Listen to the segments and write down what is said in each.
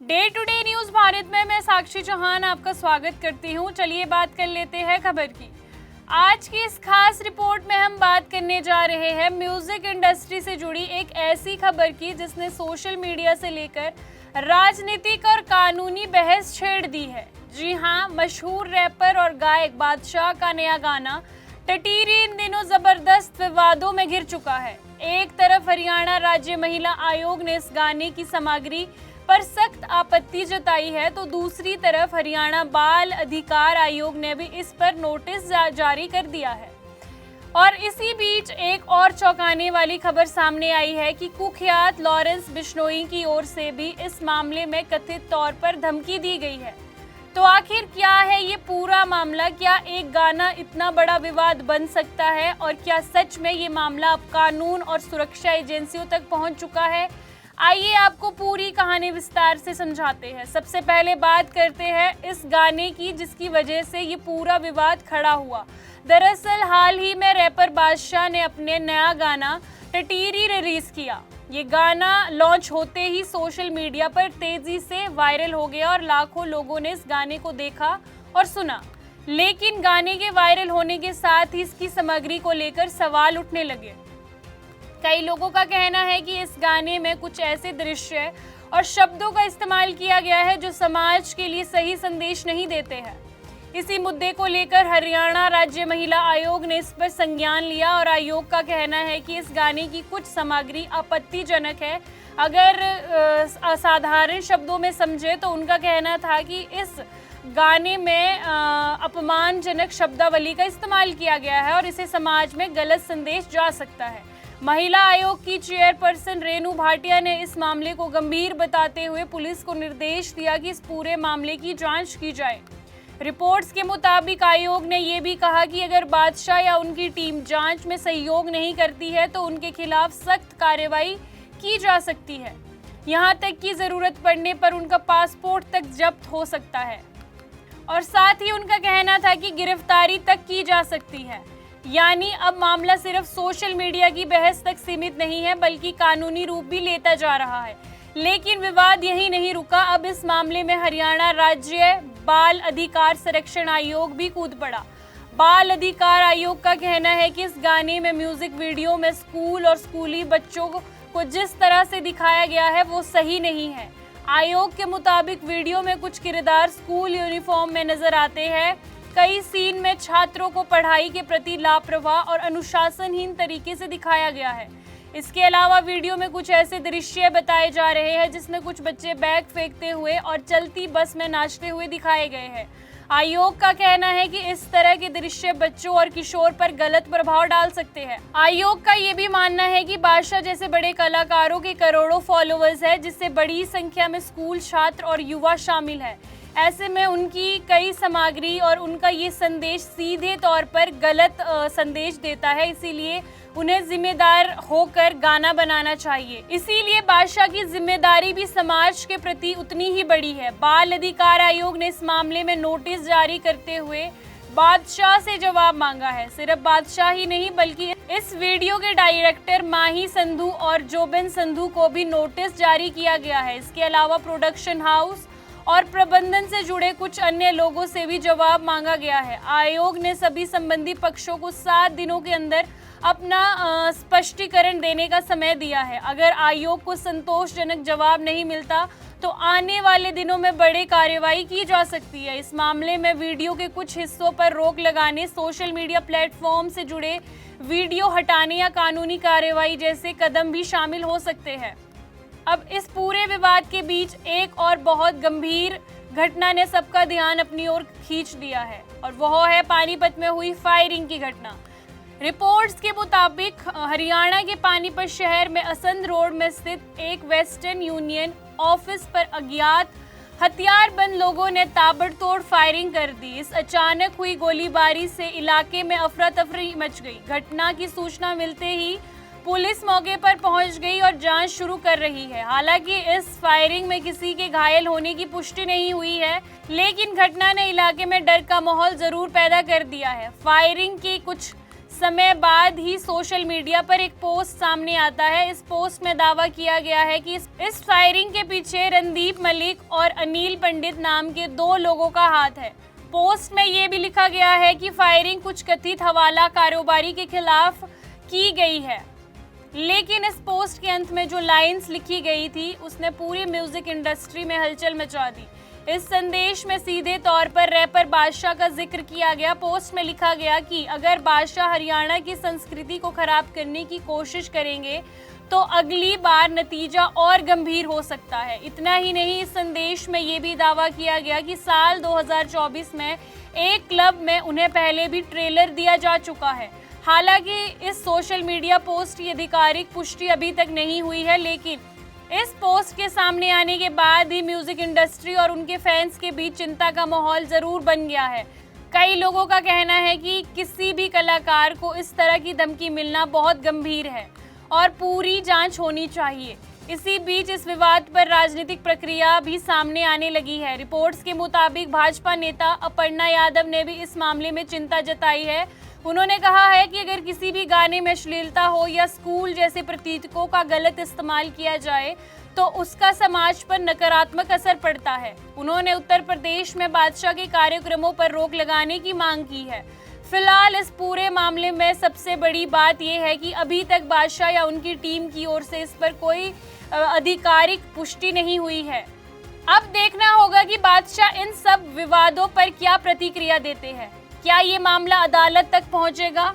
Day to day news Bharat में मैं साक्षी चौहान आपका स्वागत करती हूं। चलिए बात कर लेते हैं खबर की। आज की इस खास रिपोर्ट में हम बात करने जा रहे हैं म्यूजिक इंडस्ट्री से जुड़ी एक ऐसी खबर की जिसने सोशल मीडिया से लेकर राजनीतिक और कानूनी बहस छेड़ दी है। जी हां, मशहूर रैपर और गायक बादशाह का नया गाना टटीरी इन दिनों जबरदस्त विवादों में घिर चुका है। एक तरफ हरियाणा राज्य महिला आयोग ने इस गाने की सामग्री पर सख्त आपत्ति जताई है, तो दूसरी तरफ हरियाणा बाल अधिकार आयोग ने भी इस पर नोटिस जारी कर दिया है। और इसी बीच एक और चौंकाने वाली खबर सामने आई है कि कुख्यात लॉरेंस बिश्नोई की ओर से भी इस मामले में कथित तौर पर धमकी दी गई है। तो आखिर क्या है ये पूरा मामला? क्या एक गाना इतना बड़ा विवाद बन सकता है? और क्या सच में ये मामला अब कानून और सुरक्षा एजेंसियों तक पहुंच चुका है? आइए आपको पूरी कहानी विस्तार से समझाते हैं। सबसे पहले बात करते हैं इस गाने की जिसकी वजह से ये पूरा विवाद खड़ा हुआ। दरअसल हाल ही में रैपर बादशाह ने अपने नया गाना टटीरी रिलीज किया। ये गाना लॉन्च होते ही सोशल मीडिया पर तेजी से वायरल हो गया और लाखों लोगों ने इस गाने को देखा और सुना। लेकिन गाने के वायरल होने के साथ ही इसकी सामग्री को लेकर सवाल उठने लगे। कई लोगों का कहना है कि इस गाने में कुछ ऐसे दृश्य और शब्दों का इस्तेमाल किया गया है जो समाज के लिए सही संदेश नहीं देते हैं। इसी मुद्दे को लेकर हरियाणा राज्य महिला आयोग ने इस पर संज्ञान लिया और आयोग का कहना है कि इस गाने की कुछ सामग्री आपत्तिजनक है। अगर असाधारण शब्दों में समझे तो उनका कहना था कि इस गाने में अपमानजनक शब्दावली का इस्तेमाल किया गया है और इसे समाज में गलत संदेश जा सकता है। महिला आयोग की चेयरपर्सन रेणु भाटिया ने इस मामले को गंभीर बताते हुए पुलिस को निर्देश दिया कि इस पूरे मामले की जांच की जाए। रिपोर्ट्स के मुताबिक आयोग ने ये भी कहा कि अगर बादशाह या उनकी टीम जांच में सहयोग नहीं करती है तो उनके खिलाफ सख्त कार्रवाई की जा सकती है। यहां तक कि जरूरत पड़ने पर उनका पासपोर्ट तक जब्त हो सकता है और साथ ही उनका कहना था कि गिरफ्तारी तक की जा सकती है। यानी अब मामला सिर्फ सोशल मीडिया की बहस तक सीमित नहीं है बल्कि कानूनी रूप भी लेता जा रहा है। लेकिन विवाद यही नहीं रुका। अब इस मामले में हरियाणा राज्य बाल अधिकार संरक्षण आयोग भी कूद पड़ा। बाल अधिकार आयोग का कहना है कि इस गाने में म्यूजिक वीडियो में स्कूल और स्कूली बच्चों को जिस तरह से दिखाया गया है वो सही नहीं है। आयोग के मुताबिक वीडियो में कुछ किरदार स्कूल यूनिफॉर्म में नजर आते हैं। कई सीन में छात्रों को पढ़ाई के प्रति लापरवाह और अनुशासनहीन तरीके से दिखाया गया है। इसके अलावा वीडियो में कुछ ऐसे दृश्य बताए जा रहे हैं जिसमें कुछ बच्चे बैग फेंकते हुए और चलती बस में नाचते हुए दिखाए गए हैं। आयोग का कहना है कि इस तरह के दृश्य बच्चों और किशोर पर गलत प्रभाव डाल सकते हैं। आयोग का ये भी मानना है कि बादशाह जैसे बड़े कलाकारों के करोड़ों फॉलोअर्स हैं, जिससे बड़ी संख्या में स्कूल छात्र और युवा शामिल है। ऐसे में उनकी कई सामग्री और उनका ये संदेश सीधे तौर पर गलत संदेश देता है, इसीलिए उन्हें जिम्मेदार होकर गाना बनाना चाहिए। इसीलिए बादशाह की जिम्मेदारी भी समाज के प्रति उतनी ही बड़ी है। बाल अधिकार आयोग ने इस मामले में नोटिस जारी करते हुए बादशाह से जवाब मांगा है। सिर्फ बादशाह ही नहीं बल्कि इस वीडियो के डायरेक्टर माही संधू और जोबिन संधू को भी नोटिस जारी किया गया है। इसके अलावा प्रोडक्शन हाउस और प्रबंधन से जुड़े कुछ अन्य लोगों से भी जवाब मांगा गया है। आयोग ने सभी संबंधी पक्षों को 7 दिनों के अंदर अपना स्पष्टीकरण देने का समय दिया है। अगर आयोग को संतोषजनक जवाब नहीं मिलता तो आने वाले दिनों में बड़ी कार्रवाई की जा सकती है। इस मामले में वीडियो के कुछ हिस्सों पर रोक लगाने, सोशल मीडिया प्लेटफॉर्म से जुड़े वीडियो हटाने या कानूनी कार्रवाई जैसे कदम भी शामिल हो सकते हैं। अब इस पूरे विवाद के बीच एक और बहुत गंभीर घटना ने सबका ध्यान अपनी ओर खींच दिया है और वह है पानीपत में हुई फायरिंग की घटना। रिपोर्ट्स के मुताबिक हरियाणा के पानीपत शहर में असंध रोड में स्थित एक वेस्टर्न यूनियन ऑफिस पर अज्ञात हथियारबंद लोगों ने ताबड़तोड़ फायरिंग कर दी। इस अचानक हुई गोलीबारी से इलाके में अफरा तफरी मच गई। घटना की सूचना मिलते ही पुलिस मौके पर पहुंच गई और जांच शुरू कर रही है। हालांकि इस फायरिंग में किसी के घायल होने की पुष्टि नहीं हुई है, लेकिन घटना ने इलाके में डर का माहौल जरूर पैदा कर दिया है। फायरिंग की कुछ समय बाद ही सोशल मीडिया पर एक पोस्ट सामने आता है। इस पोस्ट में दावा किया गया है कि इस फायरिंग के पीछे रणदीप मलिक और अनिल पंडित नाम के 2 लोगों का हाथ है। पोस्ट में ये भी लिखा गया है कि फायरिंग कुछ कथित हवाला कारोबारी के खिलाफ की गई है। लेकिन इस पोस्ट के अंत में जो लाइंस लिखी गई थी उसने पूरी म्यूजिक इंडस्ट्री में हलचल मचा दी। इस संदेश में सीधे तौर पर रैपर बादशाह का जिक्र किया गया। पोस्ट में लिखा गया कि अगर बादशाह हरियाणा की संस्कृति को खराब करने की कोशिश करेंगे तो अगली बार नतीजा और गंभीर हो सकता है। इतना ही नहीं, इस संदेश में ये भी दावा किया गया कि साल 2024 में एक क्लब में उन्हें पहले भी ट्रेलर दिया जा चुका है। हालांकि इस सोशल मीडिया पोस्ट की आधिकारिक पुष्टि अभी तक नहीं हुई है, लेकिन इस पोस्ट के सामने आने के बाद ही म्यूजिक इंडस्ट्री और उनके फैंस के बीच चिंता का माहौल जरूर बन गया है। कई लोगों का कहना है कि किसी भी कलाकार को इस तरह की धमकी मिलना बहुत गंभीर है और पूरी जांच होनी चाहिए। इसी बीच इस विवाद पर राजनीतिक प्रक्रिया भी सामने आने लगी है। रिपोर्ट्स के मुताबिक भाजपा नेता अपर्णा यादव ने भी इस मामले में चिंता जताई है। उन्होंने कहा है कि अगर किसी भी गाने में अश्लीलता हो या स्कूल जैसे प्रतीकों का गलत इस्तेमाल किया जाए तो उसका समाज पर नकारात्मक असर पड़ता है। उन्होंने उत्तर प्रदेश में बादशाह के कार्यक्रमों पर रोक लगाने की मांग की है। फिलहाल इस पूरे मामले में सबसे बड़ी बात यह है कि अभी तक बादशाह या उनकी टीम की ओर से इस पर कोई आधिकारिक पुष्टि नहीं हुई है। अब देखना होगा कि बादशाह इन सब विवादों पर क्या प्रतिक्रिया देते हैं। क्या ये मामला अदालत तक पहुंचेगा?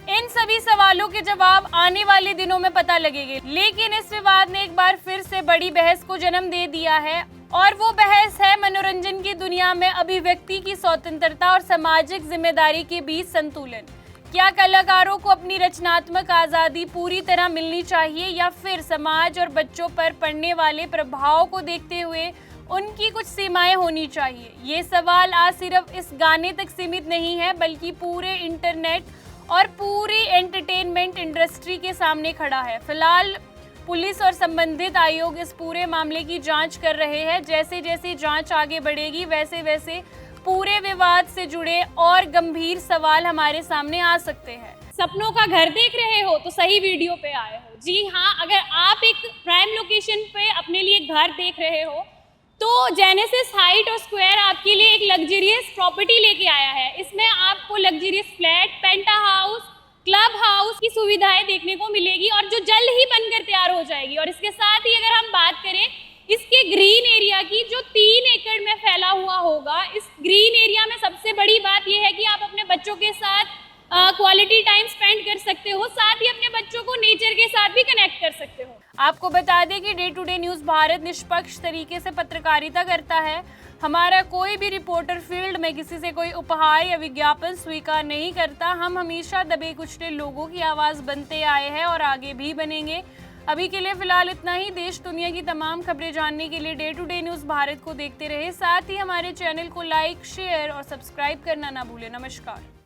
इन सभी सवालों के जवाब आने वाले दिनों में पता लगेंगे। लेकिन इस विवाद ने एक बार फिर से बड़ी बहस को जन्म दे दिया है और वो बहस है मनोरंजन की दुनिया में अभिव्यक्ति की स्वतंत्रता और सामाजिक जिम्मेदारी के बीच संतुलन। क्या कलाकारों को अपनी रचनात्मक आज़ादी पूरी तरह मिलनी चाहिए या फिर समाज और बच्चों पर पड़ने वाले प्रभाव को देखते हुए उनकी कुछ सीमाएं होनी चाहिए? ये सवाल आज सिर्फ इस गाने तक सीमित नहीं है, बल्कि पूरे इंटरनेट और पूरी एंटरटेनमेंट इंडस्ट्री के सामने खड़ा है। फिलहाल पुलिस और संबंधित आयोग इस पूरे मामले की जांच कर रहे हैं। जैसे जैसे जांच आगे बढ़ेगी वैसे वैसे पूरे विवाद से जुड़े और गंभीर सवाल हमारे सामने आ सकते हैं। सपनों का घर देख रहे हो तो सही वीडियो पे आए हो। जी हाँ, अगर आप एक प्राइम लोकेशन पे अपने लिए घर देख रहे हो तो जेनेसिस हाइट और स्क्वायर आपके लिए एक लग्जरियस प्रॉपर्टी लेके आया है। इसमें आपको लग्जरियस फ्लैट, पेंटा हाउस, क्लब हाउस की सुविधाएं देखने को मिलेगी और जो जल्द ही बनकर तैयार हो जाएगी। और इसके साथ ही अगर हम बात करें इसके ग्रीन एरिया की, जो 3 एकड़ में फैला हुआ होगा, इस ग्रीन एरिया में सबसे बड़ी बात यह है कि आप अपने बच्चों के साथ क्वालिटी टाइम स्पेंड कर सकते हो, साथ ही अपने बच्चों को नेचर के साथ भी कनेक्ट कर सकते हो। आपको बता दें कि day to day news Bharat निष्पक्ष तरीके से पत्रकारिता करता है। हमारा कोई भी रिपोर्टर फील्ड में किसी से कोई उपहार या विज्ञापन स्वीकार नहीं करता। हम हमेशा दबे कुचले लोगों की आवाज़ बनते आए हैं और आगे भी बनेंगे। अभी के लिए फिलहाल इतना ही। देश दुनिया की तमाम खबरें जानने के लिए day to day news Bharat को देखते रहे। साथ ही हमारे चैनल को लाइक, शेयर और सब्सक्राइब करना ना भूलें। नमस्कार।